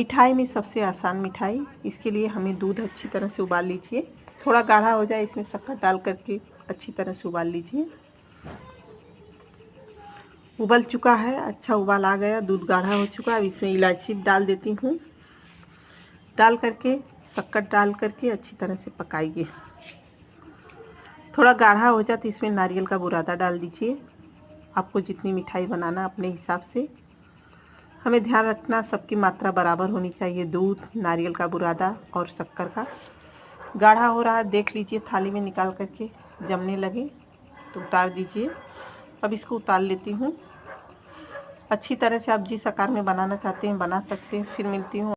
मिठाई में सबसे आसान मिठाई, इसके लिए हमें दूध अच्छी तरह से उबाल लीजिए। थोड़ा गाढ़ा हो जाए इसमें शक्कर डाल करके अच्छी तरह से उबाल लीजिए। उबल चुका है, अच्छा उबाल आ गया, दूध गाढ़ा हो चुका है। अब इसमें इलायची डाल देती हूँ। डाल करके शक्कर डाल करके अच्छी तरह से पकाइए। थोड़ा गाढ़ा हो जाए तो इसमें नारियल का बुरादा डाल दीजिए। आपको जितनी मिठाई बनाना अपने हिसाब से। हमें ध्यान रखना सबकी मात्रा बराबर होनी चाहिए, दूध, नारियल का बुरादा और शक्कर का। गाढ़ा हो रहा है, देख लीजिए थाली में निकाल करके, जमने लगे तो उतार दीजिए। अब इसको उतार लेती हूँ। अच्छी तरह से आप जिस आकार में बनाना चाहते हैं बना सकते हैं। फिर मिलती हूँ।